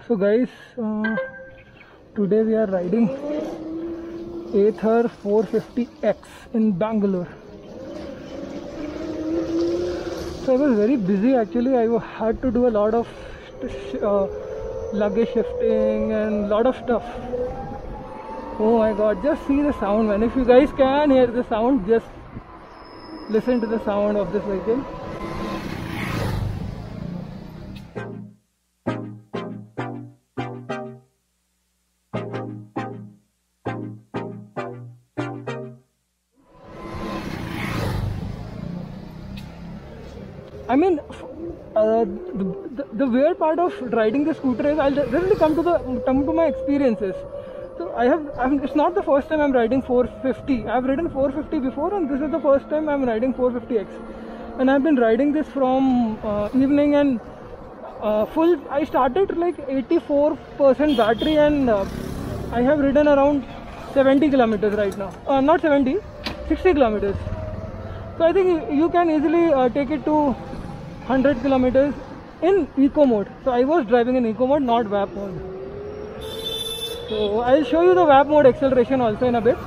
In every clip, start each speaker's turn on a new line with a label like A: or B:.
A: So guys, today we are riding Ather 450X in Bangalore. So I was very busy actually. I had to do a lot of luggage shifting and lot of stuff. Oh my god, just see the sound, man. If you guys can hear the sound, just listen to the sound of this vehicle. I mean, the weird part of riding the scooter is I'll really come to my experiences. So it's not the first time I'm riding 450. I've ridden 450 before, and this is the first time I'm riding 450X. And I've been riding this from evening and full. I started like 84% battery, and I have ridden around 70 kilometers right now. Not 70, 60 kilometers. So I think you can easily take it to 100 kilometers in eco mode. So I was driving in eco mode, not VAP mode. So I'll show you the VAP mode acceleration also in a bit.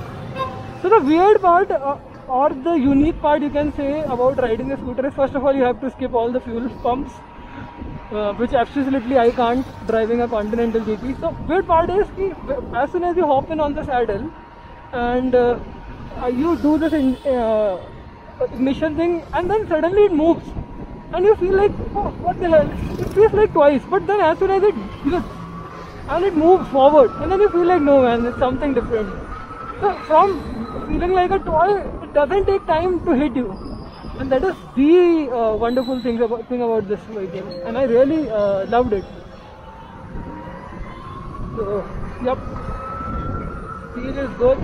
A: So the weird part or the unique part you can say about riding a scooter is, first of all, you have to skip all the fuel pumps, which absolutely I can't driving a Continental GT. So weird part is as soon as you hop in on the saddle and you do this ignition thing, and then suddenly it moves and you feel like, oh, what the hell, it feels like twice, but then as soon as it hits and it moves forward, and then you feel like, no man, it's something different. So from feeling like a toy, it doesn't take time to hit you, and that is the wonderful thing about this vehicle, and I really loved it. So yep, speed is good.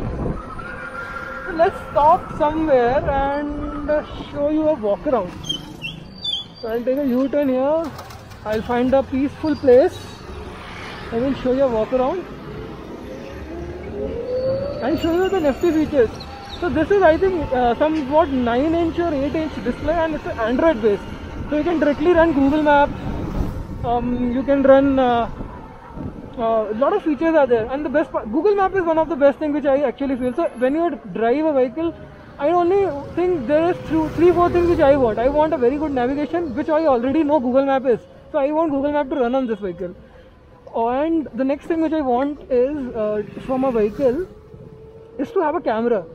A: So let's stop somewhere and show you a walk around. So I'll take a U-turn here. I'll find a peaceful place. I will show you a walk around and show you the nifty features. So this is, I think, somewhat 9-inch or 8-inch display, and it's Android based. So you can directly run Google Maps. You can run a lot of features are there, and the best part, Google Map is one of the best things which I actually feel. So when you drive a vehicle, I only think there is 3-4 things which I want. I want a very good navigation, which I already know Google Map is. So I want Google Map to run on this vehicle. And the next thing which I want is from a vehicle is to have a camera.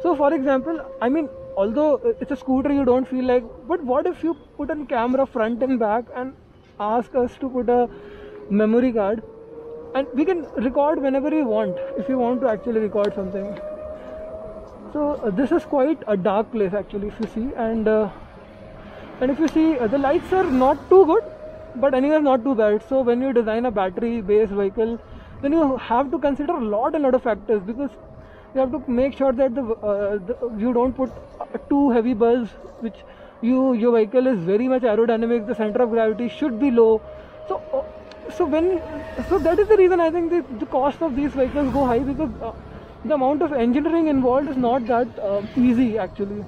A: So for example, I mean, although it's a scooter, you don't feel like, but what if you put a camera front and back and ask us to put a memory card, and we can record whenever we want, if you want to actually record something. So this is quite a dark place actually, if you see, and if you see, the lights are not too good, but anyway not too bad. So when you design a battery based vehicle, then you have to consider a lot of factors, because you have to make sure that you don't put too heavy bulbs, which your vehicle is very much aerodynamic, the center of gravity should be low. So that is the reason I think the cost of these vehicles go high, because the amount of engineering involved is not that easy actually.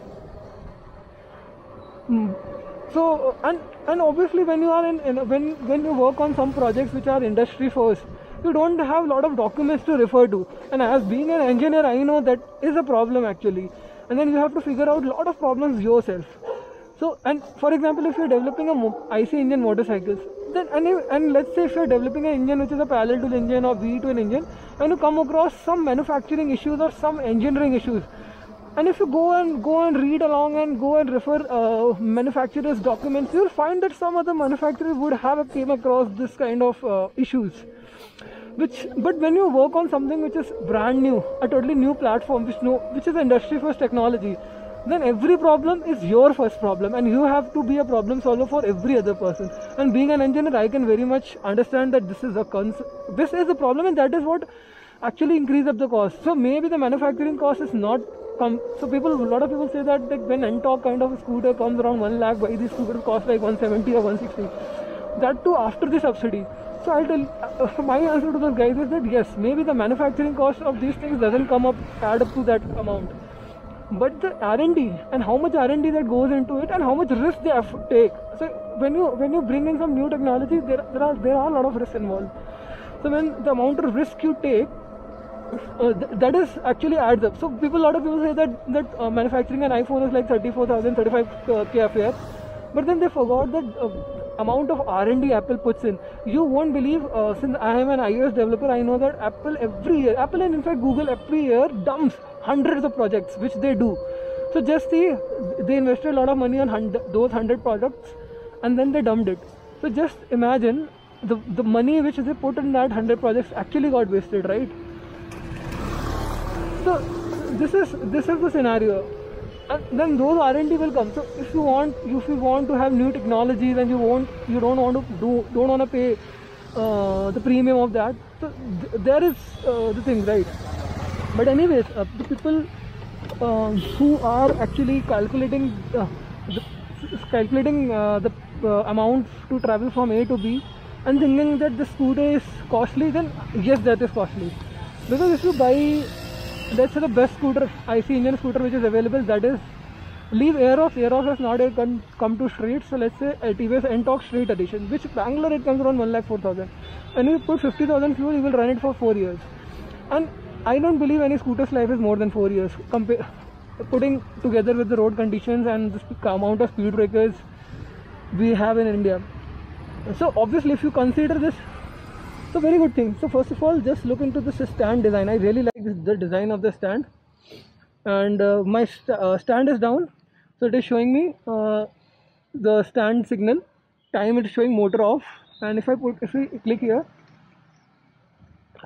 A: So and obviously when you are when you work on some projects which are industry first, you don't have a lot of documents to refer to, and as being an engineer, I know that is a problem actually, and then you have to figure out a lot of problems yourself. So, and for example, if you're developing a IC engine motorcycles, then and let's say if you're developing an engine which is a parallel to engine or V-twin engine, and you come across some manufacturing issues or some engineering issues, and if you go and read along and go and refer manufacturers' documents, you'll find that some other manufacturer would have came across this kind of issues. But when you work on something which is brand new, a totally new platform, which is industry first technology, then every problem is your first problem, and you have to be a problem solver for every other person. And being an engineer, I can very much understand that this is a problem, and that is what actually increases up the cost. So maybe the manufacturing cost is not so a lot of people say that when Ntorq kind of a scooter comes around 1 lakh, why these scooters cost like 170 or 160, that too after the subsidy. So I'll tell my answer to those guys is that yes, maybe the manufacturing cost of these things doesn't add up to that amount. but the R&D and how much R&D that goes into it and how much risk they have to take. So when you bring in some new technology, there are a lot of risks involved. So when the amount of risk you take, that is actually adds up. So a lot of people say that manufacturing an iPhone is like 34,000, 35k affair, but then they forgot that amount of R&D Apple puts in. You won't believe, since I am an iOS developer, I know that Apple and in fact Google every year dumps hundreds of projects which they do. So just see, they invested a lot of money on those 100 products and then they dumped it. So just imagine the money which they put in that 100 projects actually got wasted, right? So this is the scenario. And then those R&D will come. So if you want to have new technologies and you don't want to pay the premium of that, so there is the thing, right? But anyways, the people who are actually calculating the amount to travel from A to B and thinking that the scooter is costly, then yes, that is costly. Because if you buy, let's say, the best scooter, IC engine scooter which is available, that is, leave Aerox has not yet come to streets. So let's say TVS NTORQ Street Edition, which Bangalore it comes around 1,04,000, and you put 50,000 fuel, you will run it for 4 years. And I don't believe any scooter's life is more than 4 years, putting together with the road conditions and the amount of speed breakers we have in India. So obviously if you consider this, so very good thing. So first of all, just look into this stand design. I really like the design of the stand, and my stand is down, so it is showing me the stand signal time. It is showing motor off, and if we click here,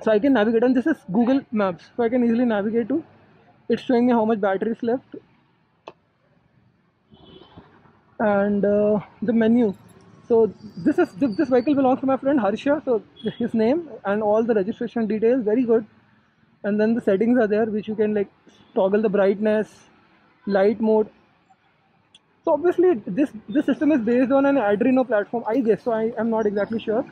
A: so I can navigate, and this is Google Maps, so I can easily navigate to. It's showing me how much battery is left, and the menu. So this vehicle belongs to my friend Harsha, so his name and all the registration details, very good. And then the settings are there, which you can like toggle the brightness, light mode. So obviously this system is based on an Adreno platform, I guess, so I am not exactly sure.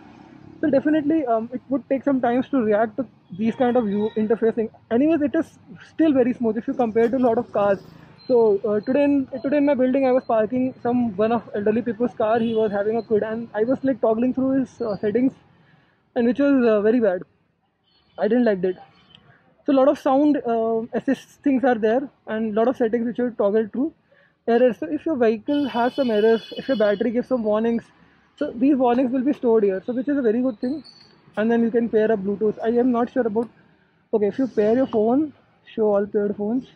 A: So definitely it would take some time to react to these kind of interfacing. Anyways, it is still very smooth if you compare to a lot of cars. So today in my building, I was parking one of elderly people's car. He was having a kid, and I was like toggling through his settings, and which was very bad. I didn't like that. So a lot of sound assist things are there, and a lot of settings which you toggle through. Errors. So if your vehicle has some errors, if your battery gives some warnings, so these warnings will be stored here. So which is a very good thing. And then you can pair up Bluetooth. I am not sure about. Okay, if you pair your phone, show all paired phones.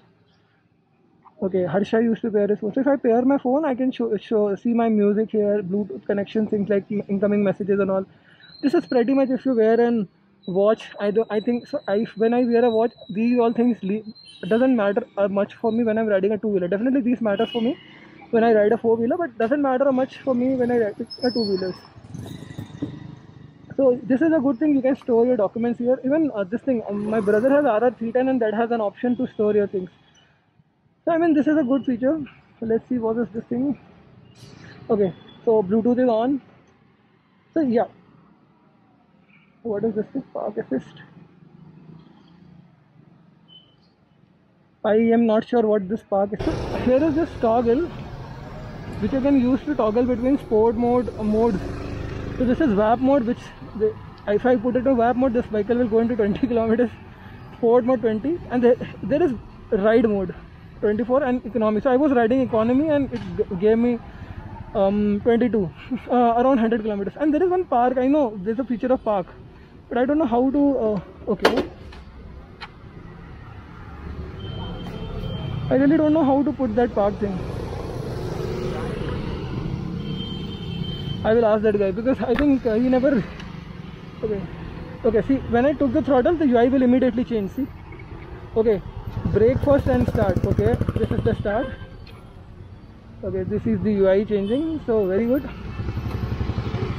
A: Okay, Harsha used to pair his phone. So if I pair my phone, I can see my music here, Bluetooth connection, things like incoming messages and all. This is pretty much if you wear an watch. I think so. When I wear a watch, these all things doesn't matter much for me when I'm riding a two-wheeler. Definitely these matter for me when I ride a four-wheeler, but doesn't matter much for me when I ride a two-wheelers. So this is a good thing. You can store your documents here. Even this thing, my brother has RR310, and that has an option to store your things. So I mean, this is a good feature. So let's see what is this thing. Okay, so Bluetooth is on. So yeah, what is this thing? Park assist. I am not sure what this park is. So here is this toggle which you can use to toggle between sport modes. So this is VAP mode, which if I put it to VAP mode, this vehicle will go into 20 kilometers. Sport mode 20, and there is ride mode 24 and economy. So I was riding economy and it gave me 22 around 100 kilometers. And there is one park. I know there's a feature of park, but I don't know how to okay, I really don't know how to put that park thing. I will ask that guy, because I think he never. Okay, see, when I took the throttle, the UI will immediately change. See, okay, brake first and start. Okay, this is the start. Okay, this is the UI changing. So very good.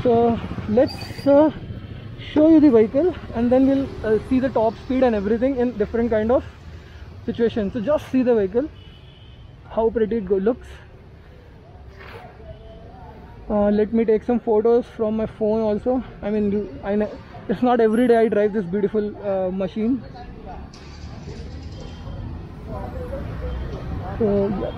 A: So let's show you the vehicle, and then we'll see the top speed and everything in different kind of situations. So just see the vehicle, how pretty it looks. Let me take some photos from my phone also. I mean, it's not every day I drive this beautiful machine. So yeah.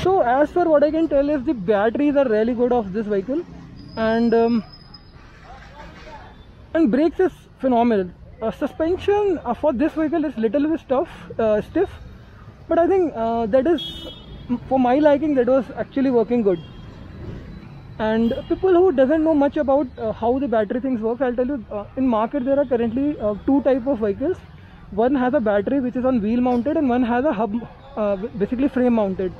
A: So as per what I can tell is the batteries are really good of this vehicle, and brakes is phenomenal. Suspension for this vehicle is little bit stiff, but I think that is for my liking, that was actually working good. And people who doesn't know much about how the battery things work, I'll tell you, in market there are currently two type of vehicles. One has a battery which is on wheel mounted, and one has a hub, basically frame mounted.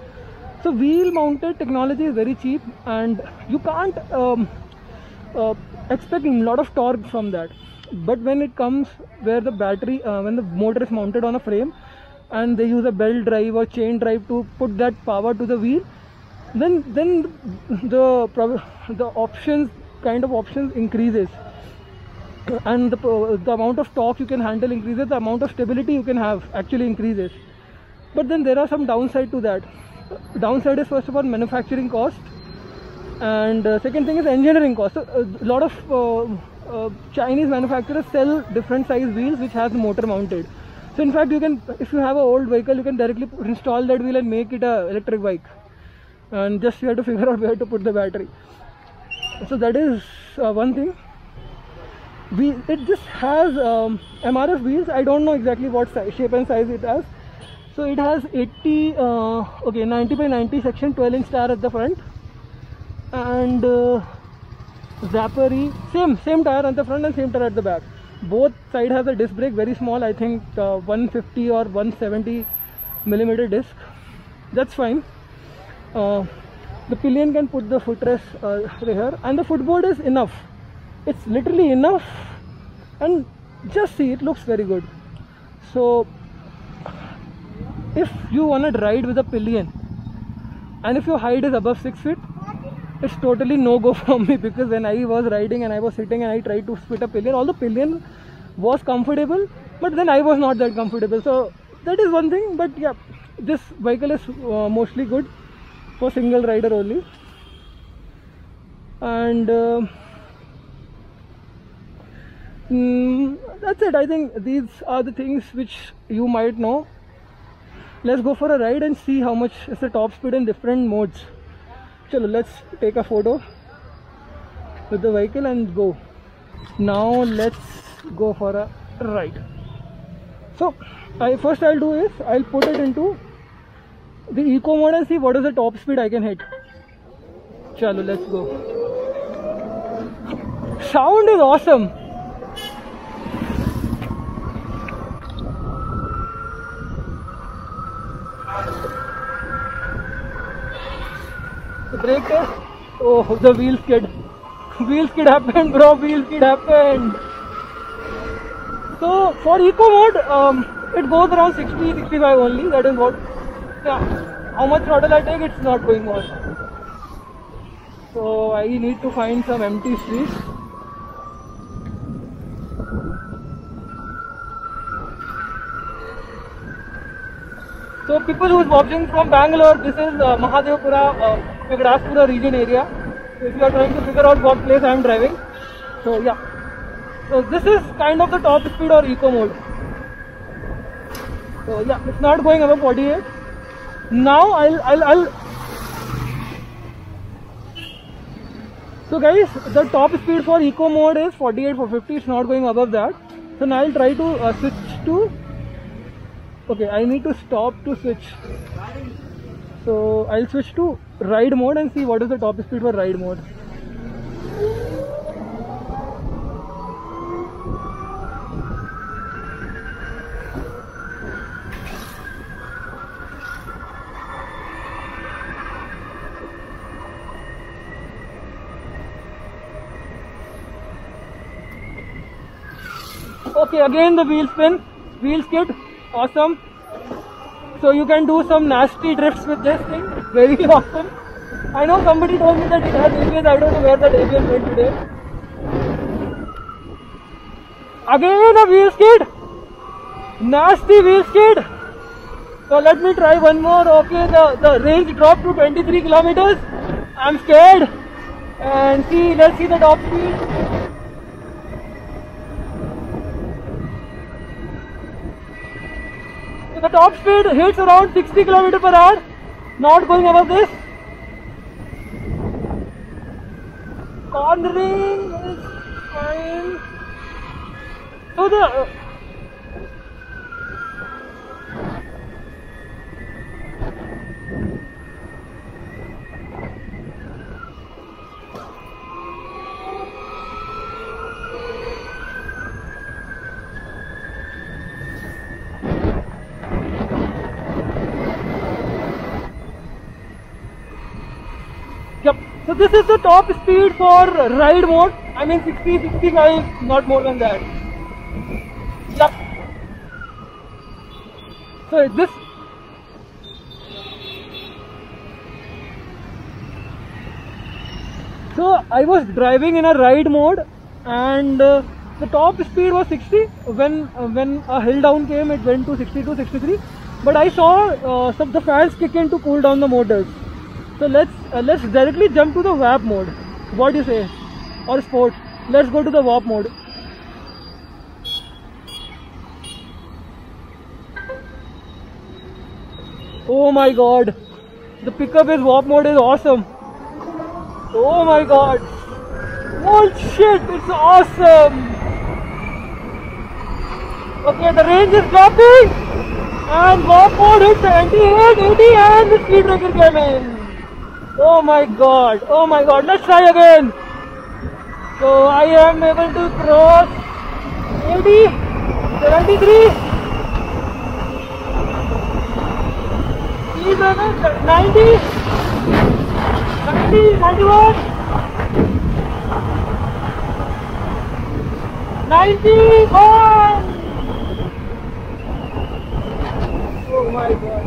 A: So wheel mounted technology is very cheap, and you can't expect a lot of torque from that. But when it comes where the battery, when the motor is mounted on a frame, and they use a belt drive or chain drive to put that power to the wheel, then the options, kind of options increases, and the amount of torque you can handle increases, the amount of stability you can have actually increases. But then there are some downside to that. Downside is first of all manufacturing cost, and second thing is engineering cost. So, a lot of Chinese manufacturers sell different size wheels which has motor mounted. So in fact, you can, if you have an old vehicle, you can directly install that wheel and make it a electric bike, and just you have to figure out where to put the battery. So that is one thing. It just has MRF wheels. I don't know exactly what shape and size it has. So it has 90 by 90 section 12-inch tire at the front, and Zapari same tire at the front and same tire at the back. Both side has a disc brake, very small, I think 150 or 170 millimeter disc. That's fine. The pillion can put the footrest here, and the footboard is enough. It's literally enough, and just see, it looks very good. So if you want to ride with a pillion, and if your height is above 6 feet, it's totally no go for me, because when I was riding and I was sitting and I tried to split a pillion, although pillion was comfortable, but then I was not that comfortable. So that is one thing. But yeah, this vehicle is mostly good for single rider only. And that's it. I think these are the things which you might know. Let's go for a ride and see how much is the top speed in different modes. Chalo, let's take a photo with the vehicle and go. Now let's go for a ride. So first I'll do is I'll put it into the eco mode and see what is the top speed I can hit. Chalo, let's go. Sound is awesome. The brake test. Oh, the wheel skid. Wheel skid happened, bro. Wheel skid happened. So for eco mode, it goes around 60-65 only. That is what. Yeah. How much throttle I take, it's not going on. So I need to find some empty streets. So people who is watching from Bangalore, this is Mahadevapura, Vigraspura region area. So if you are trying to figure out what place I am driving, so yeah. So this is kind of the top speed or eco mode. So yeah, it's not going above 48. Now I'll. So guys, the top speed for eco mode is 48 for 50. It's not going above that. So now I'll try to switch to. Okay, I need to stop to switch. So I'll switch to ride mode and see what is the top speed for ride mode. Okay, again the wheel spin, wheel skid. Awesome. So you can do some nasty drifts with this thing. Very awesome. I know somebody told me that it has ABS. I don't know where that ABS went today. Again a wheel skid. Nasty wheel skid. So let me try one more. Okay, the range dropped to 23 kilometers. I'm scared. And see, let's see the top speed. So the top speed hits around 60 km per hour. Not going above this. Cornering is fine. So the yep. So this is the top speed for ride mode. I mean 60, 65, not more than that. Yep. So this. So I was driving in a ride mode, and the top speed was 60. When a hill down came, it went to 62, 63. But I saw some of the fans kick in to cool down the motors. So let's directly jump to the VAP mode. What do you say? Or sport? Let's go to the VAP mode. Oh my god, the pickup is VAP mode is awesome. Oh my god, oh shit, it's awesome. Okay, the range is dropping, and VAP mode hit 78, 80, and the speed breaker came in. Oh my god, let's try again. So I am able to cross 80, 73, speed breaker 90, 90, 91, 91. Oh my god.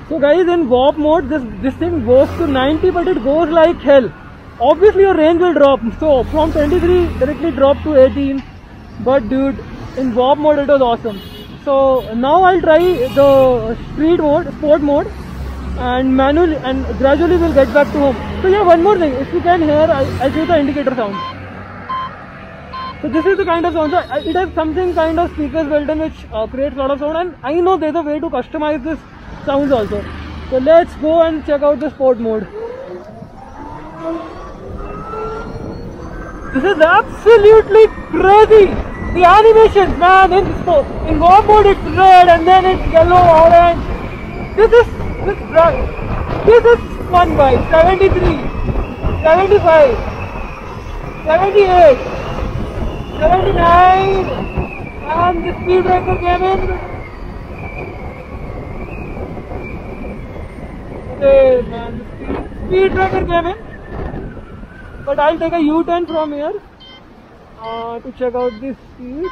A: So guys, in VAP mode, this thing goes to 90, but it goes like hell. Obviously your range will drop. So from 23 directly drop to 18. But dude, in VAP mode it was awesome. So now I'll try the sport mode, and manually and gradually we'll get back to home. So yeah, one more thing. If you can hear, I'll show the indicator sound. So this is the kind of sound. So it has something kind of speakers built in which creates a lot of sound, and I know there's a way to customize this sounds also. So let's go and check out the sport mode. This is absolutely crazy. The animations, man, in VAP mode it's red and then it's yellow, orange. This is fun bike. 73, 75, 78, 79, and the speed breaker came in. Okay, man, the speed breaker came in. But I'll take a U-turn from here to check out this speed.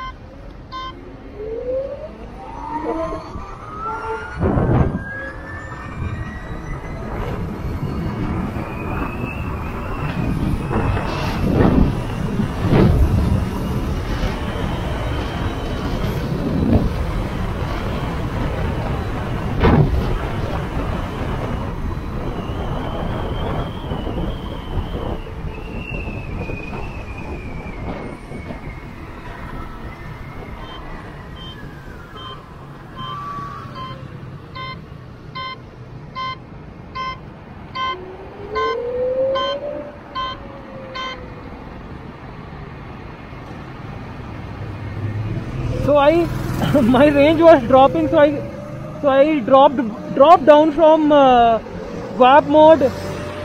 A: So my range was dropping, so I dropped down from VAP mode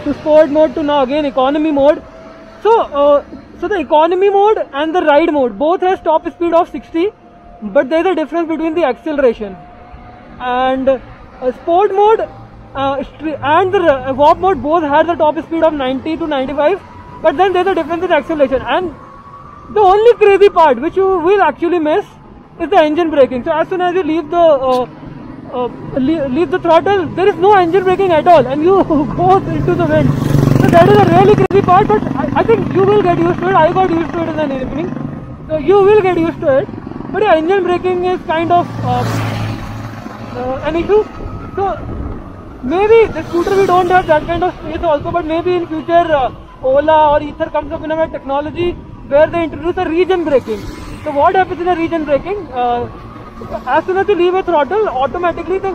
A: to sport mode to now again economy mode. So the economy mode and the ride mode both has top speed of 60, but there is a difference between the acceleration. And sport mode and the VAP mode both had the top speed of 90 to 95, but then there is a difference in acceleration. And The only crazy part which you will actually miss is the engine braking. So as soon as you leave the throttle, there is no engine braking at all, and you go into the wind. So that is a really crazy part, but I think you will get used to it. I got used to it in the evening, so you will get used to it. But yeah, engine braking is kind of an issue. So maybe the scooter we don't have that kind of space also, but maybe in future Ola or Ether comes up in a technology where they introduce a region braking. So what happens in a region braking? As soon as you leave a throttle, automatically the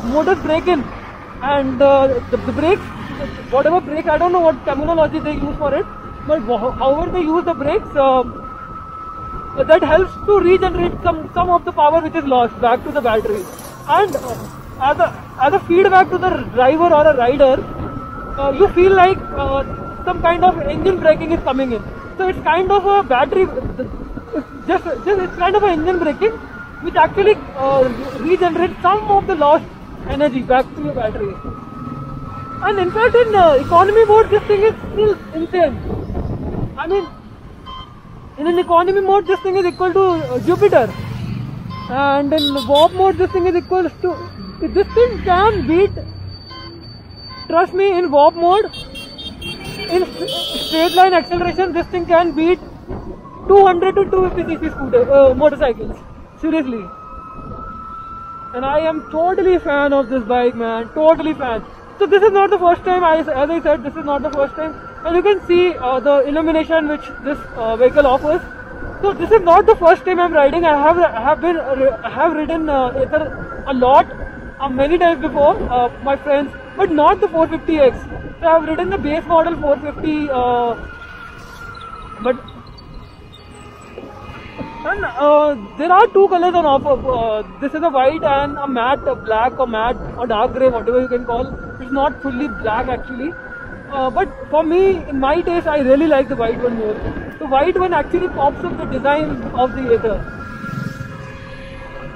A: motors break in, and the brakes, whatever brakes, I don't know what terminology they use for it, but however they use the brakes, that helps to regenerate some of the power which is lost back to the battery, and as a feedback to the driver or a rider, you feel like some kind of engine braking is coming in. So it's kind of a battery, it's kind of an engine braking which actually regenerates some of the lost energy back to your battery. And in fact, in economy mode, this thing is still insane. I mean, in an economy mode, this thing is equal to Jupiter, and in warp mode, this thing is equal to. This thing can beat. Trust me, in warp mode, in straight line acceleration, this thing can beat 200 to 250 cc motorcycles. Seriously. And I am totally fan of this bike, man. Totally fan. So this is not the first time, as I said, this is not the first time. And you can see the illumination which this vehicle offers. So this is not the first time I'm riding. I have ridden Ather a lot, many times before, my friends, but not the 450X. So I have ridden the base model 450, but and there are two colors on offer. This is a white and a matte black or matte or dark grey, whatever you can call. It's not fully black actually. But for me, in my taste, I really like the white one more. The white one actually pops up the design of the Ather.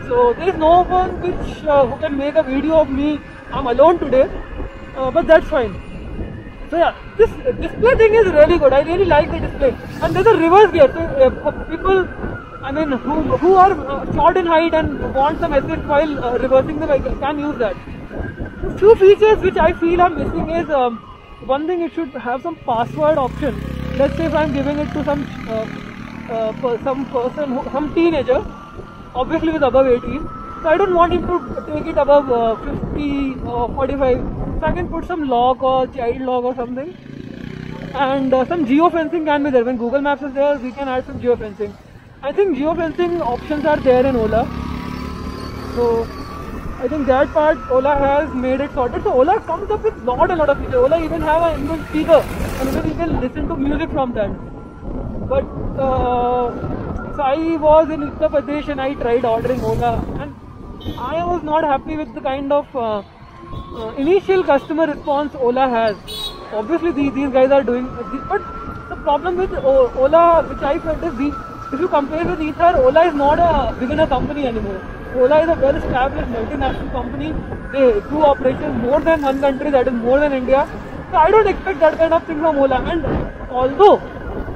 A: So there is no one who can make a video of me. I'm alone today, but that's fine. So yeah, this display thing is really good. I really like the display. And there's a reverse gear. So for people, I mean, who are short in height and want some assist while reversing the vehicle, can use that. A few features which I feel are missing is one thing, it should have some password option. Let's say if I'm giving it to some teenager, obviously with above 18. So I don't want him to take it above 50 or 45. So I can put some lock or child lock or something. And some geofencing can be there. When Google Maps is there, we can add some geofencing. I think geofencing options are there in Ola. So I think that part Ola has made it sorted. So Ola comes up with a lot of features. Ola even have an inbuilt speaker, and you can listen to music from that. But so I was in Uttar Pradesh and I tried ordering Ola, and I was not happy with the kind of initial customer response Ola has. Obviously these guys are doing, but the problem with Ola, which I felt, is if you compare with Ether, Ola is not a beginner company anymore. Ola is a well-established multinational company. They do operations more than one country, that is more than India. So I don't expect that kind of thing from Ola. And although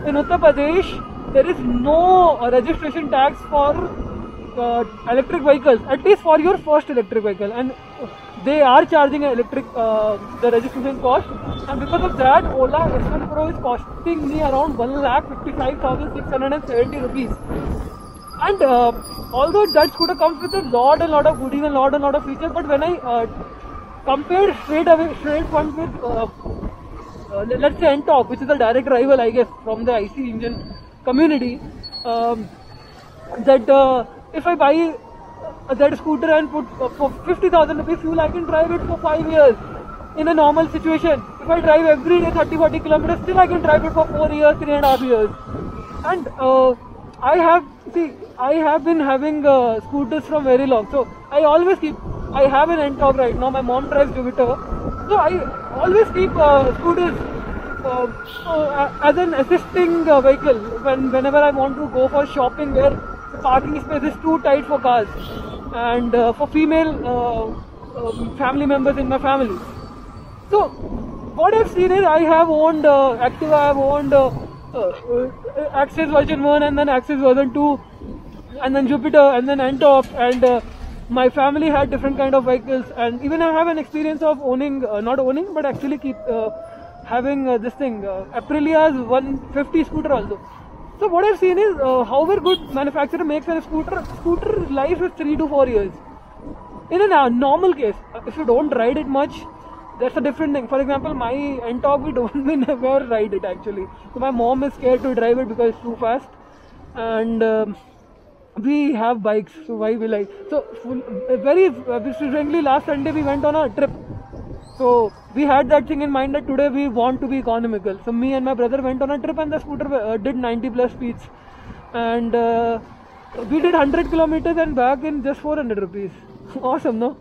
A: in Uttar Pradesh there is no registration tax for electric vehicles, at least for your first electric vehicle, and they are charging the registration cost, and because of that, Ola S1 Pro is costing me around 1,55,670 rupees. And although that scooter comes with a lot of goodies and lot of features, but when I compared straight front with let's say Ntorq, which is a direct rival, I guess, from the IC engine community, that if I buy that scooter and put for 50,000 rupees fuel, I can drive it for 5 years in a normal situation. If I drive every day 30-40 kilometers, still I can drive it for 4 years, 3.5 years. And I have been having scooters from very long, so I have an Ntorq right now. My mom drives Jupiter, so I always keep scooters as an assisting vehicle whenever I want to go for shopping where the parking space is too tight for cars and for female family members in my family. So what I've seen is I have owned Activa, I have owned Axis version 1 and then Axis version 2 and then Jupiter and then Antop, and my family had different kind of vehicles, and even I have an experience of owning, not owning but actually having this thing, Aprilia's 150 scooter also. So what I've seen is however good manufacturer makes a scooter life is 3 to 4 years. In a normal case, if you don't ride it much, that's a different thing. For example, my Antop, we never ride it actually. So my mom is scared to drive it because it's too fast, and we have bikes, so why will I? So very recently, last Sunday we went on a trip. So we had that thing in mind that today we want to be economical. So me and my brother went on a trip, and the scooter did 90 plus speeds, and we did 100 kilometers and back in just 400 rupees. Awesome, no?